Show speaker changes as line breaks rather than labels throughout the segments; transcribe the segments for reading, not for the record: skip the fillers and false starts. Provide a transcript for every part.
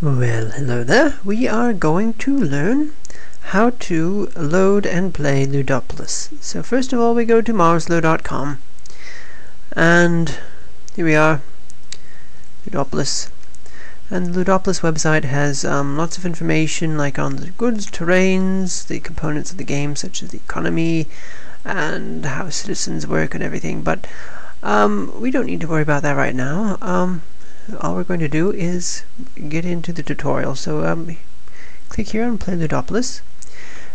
Well, hello there. We are going to learn how to load and play Ludopolis. So first of all, we go to marslow.com, and here we are, Ludopolis. And the Ludopolis website has lots of information, like on the goods, terrains, the components of the game, such as the economy and how citizens work and everything. But we don't need to worry about that right now. All we're going to do is get into the tutorial. So click here on Play Ludopolis,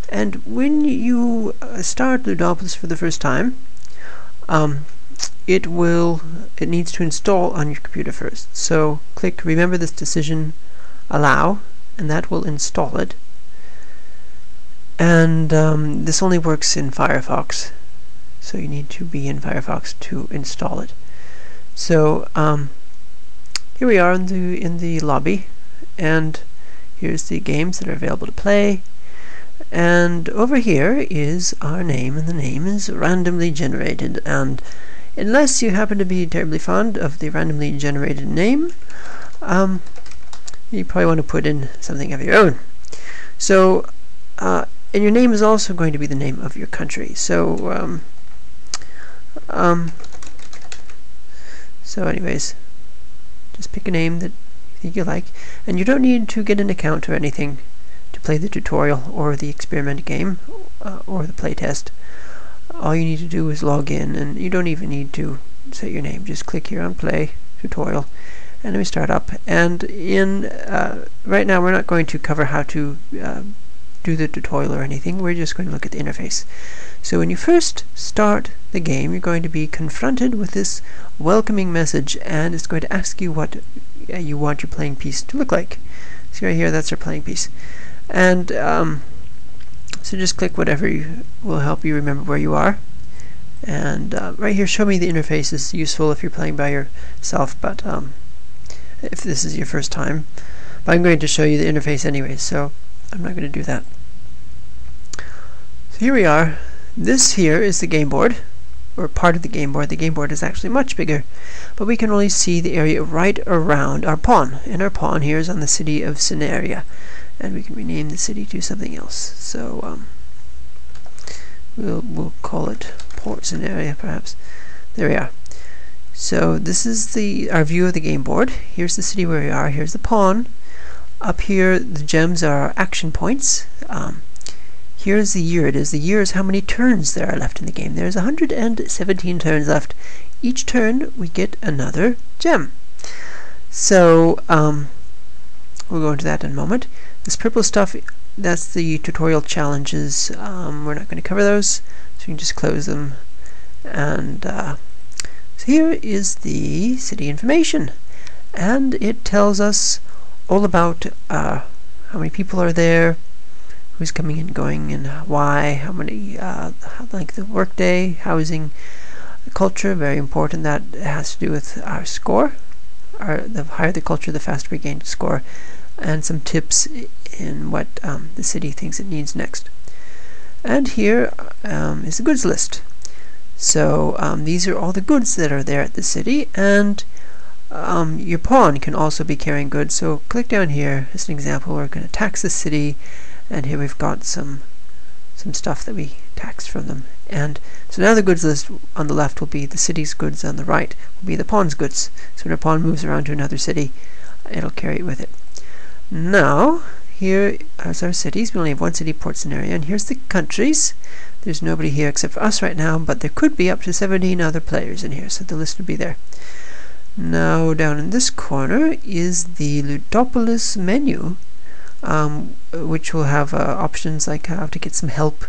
and when you start Ludopolis for the first time, it needs to install on your computer first. So click Remember this decision, Allow, and that will install it. And this only works in Firefox, so you need to be in Firefox to install it. So here we are in the lobby, and here's the games that are available to play. And over here is our name, and the name is randomly generated. And unless you happen to be terribly fond of the randomly generated name, you probably want to put in something of your own. So, and your name is also going to be the name of your country. So, anyways, just pick a name that you think you like, and you don't need to get an account or anything to play the tutorial or the experiment game or the playtest. All you need to do is log in, and you don't even need to set your name. Just click here on Play Tutorial, and then we start up. And right now we're not going to cover how to do the tutorial or anything. We're just going to look at the interface. So when you first start the game, you're going to be confronted with this welcoming message, and it's going to ask you what you want your playing piece to look like. See right here, that's our playing piece. And so just click whatever will help you remember where you are. And right here, show me the interface is useful if you're playing by yourself, but if this is your first time. But I'm going to show you the interface anyway, so I'm not going to do that. So here we are. This here is the game board, or part of the game board. The game board is actually much bigger, but we can only see the area right around our pawn. And our pawn here is on the city of Scenaria, and we can rename the city to something else. So we'll call it Port Scenaria, perhaps. There we are. So this is our view of the game board. Here's the city where we are. Here's the pawn. Up here, the gems are our action points. Here's the year. The year is how many turns there are left in the game. There's 117 turns left. Each turn we get another gem. So we'll go into that in a moment. This purple stuff, that's the tutorial challenges. We're not going to cover those, so you can just close them. And so here is the city information, and it tells us all about how many people are there, who's coming and going, and why, how many, like the workday, housing, culture, very important. That has to do with our score. The higher the culture, the faster we gain score, and some tips in what the city thinks it needs next. And here is the goods list. So these are all the goods that are there at the city, and your pawn can also be carrying goods. So click down here as an example. We're going to tax the city, and here we've got some stuff that we taxed from them. And so now the goods list on the left will be the city's goods, on the right will be the pawn's goods. So when a pawn moves around to another city, it'll carry it with it. Now here is our cities. We only have one city, Port Scenaria, and here's the countries. There's nobody here except for us right now, but there could be up to 17 other players in here, so the list would be there. Now down in this corner is the Ludopolis menu, which will have options like how to get some help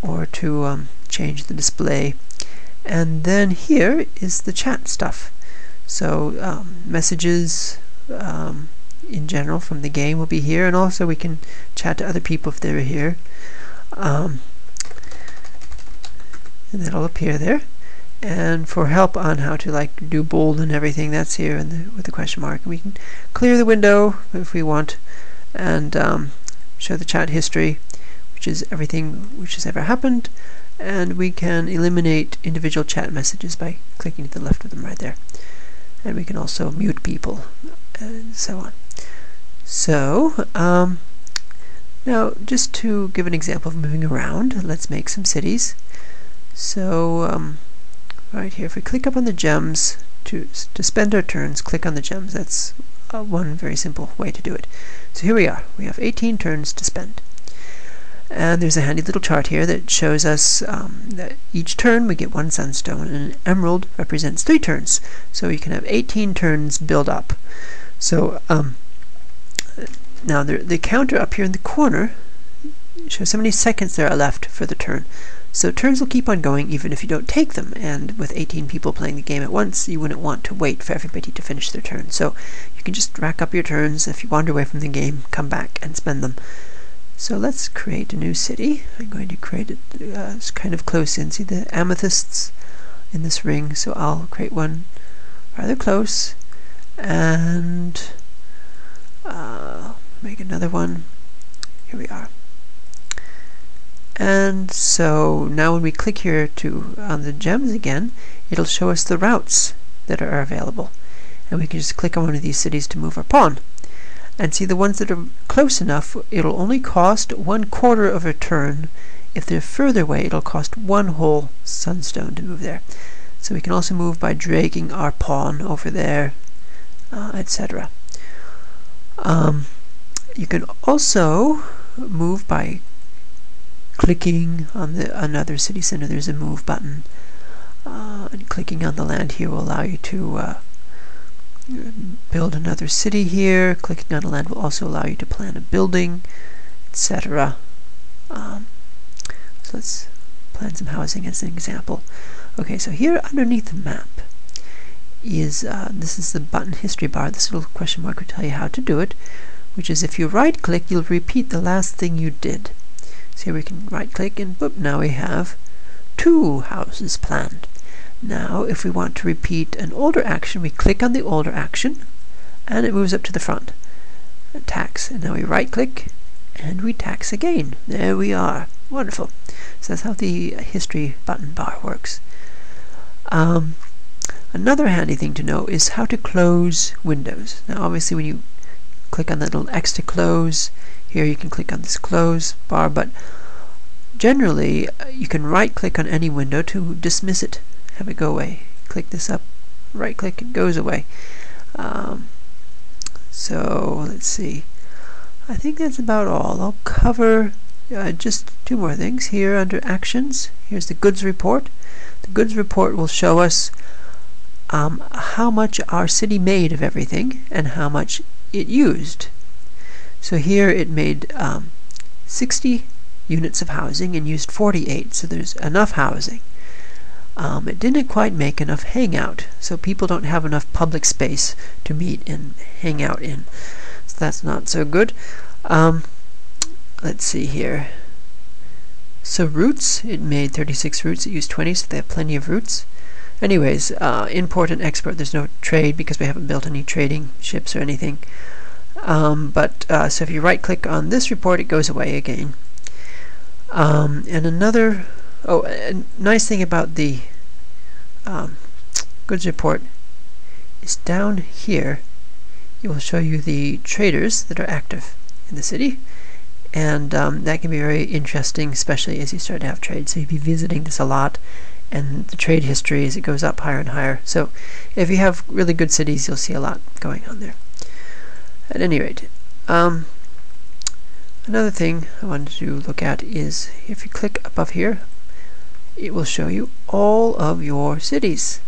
or to change the display. And then here is the chat stuff. So messages in general from the game will be here, and also we can chat to other people if they're here. And that'll appear there. And for help on how to do bold and everything, that's here with the question mark. We can clear the window if we want, and show the chat history, which is everything which has ever happened, and we can eliminate individual chat messages by clicking to the left of them right there. And we can also mute people and so on. So now just to give an example of moving around, let's make some cities. So right here, if we click up on the gems to spend our turns, click on the gems. That's one very simple way to do it. So here we are. We have 18 turns to spend. And there's a handy little chart here that shows us that each turn we get 1 sunstone, and an emerald represents 3 turns. So you can have 18 turns build up. So now the counter up here in the corner shows how many seconds there are left for the turn. So turns will keep on going even if you don't take them, and with 18 people playing the game at once, you wouldn't want to wait for everybody to finish their turn. So you can just rack up your turns. If you wander away from the game, come back and spend them. So let's create a new city. I'm going to create it kind of close in. See the amethysts in this ring, so I'll create one rather close, and make another one. Here we are. And so now when we click here on the gems again, it'll show us the routes that are available, and we can just click on one of these cities to move our pawn. And see, the ones that are close enough, it'll only cost 1/4 of a turn. If they're further away, it'll cost 1 whole sunstone to move there. So we can also move by dragging our pawn over there, etc. You can also move by clicking on another city center. There's a move button, and clicking on the land here will allow you to build another city here. Clicking on a land will also allow you to plan a building, etc. So let's plan some housing as an example. Okay, so here underneath the map is this is the button history bar. This little question mark will tell you how to do it, which is if you right click, you'll repeat the last thing you did. So here we can right click, and boop, now we have 2 houses planned. Now if we want to repeat an older action, we click on the older action and it moves up to the front. Tax, and now we right click and we tax again. There we are. Wonderful. So that's how the history button bar works. Another handy thing to know is how to close windows. Now obviously when you click on that little X to close, here you can click on this close bar, but generally you can right click on any window to dismiss it, have it go away. Click this up, right click, it goes away. So let's see, I think that's about all. I'll cover just 2 more things here under actions. Here's the goods report. The goods report will show us how much our city made of everything and how much it used. So here it made 60 units of housing and used 48, so there's enough housing. It didn't quite make enough hangout, so people don't have enough public space to meet and hang out in. So that's not so good. Let's see here. So roots, it made 36 roots, it used 20, so they have plenty of roots. Anyways, import and export, there's no trade because we haven't built any trading ships or anything. So if you right click on this report, it goes away again. And another a nice thing about the goods report is down here it will show you the traders that are active in the city, and that can be very interesting, especially as you start to have trade. So you'll be visiting this a lot, and the trade history as it goes up higher and higher. So if you have really good cities, you'll see a lot going on there. At any rate, another thing I wanted to look at is if you click above here, it will show you all of your cities.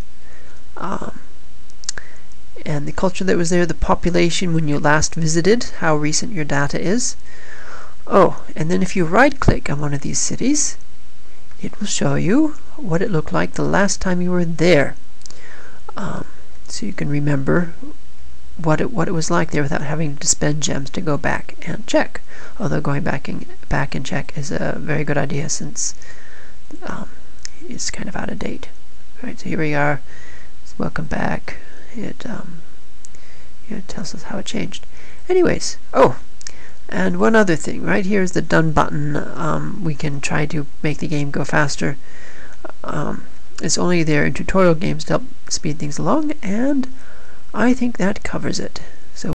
And the culture that was there, the population when you last visited, how recent your data is. Oh, and then if you right click on one of these cities, it will show you what it looked like the last time you were there. So you can remember what it was like there without having to spend gems to go back and check. Although going back and check is a very good idea since it's kind of out of date. Right, so here we are. Welcome back. It tells us how it changed. Anyways, and one other thing. Right here is the done button. We can try to make the game go faster. It's only there in tutorial games to help speed things along, and I think that covers it.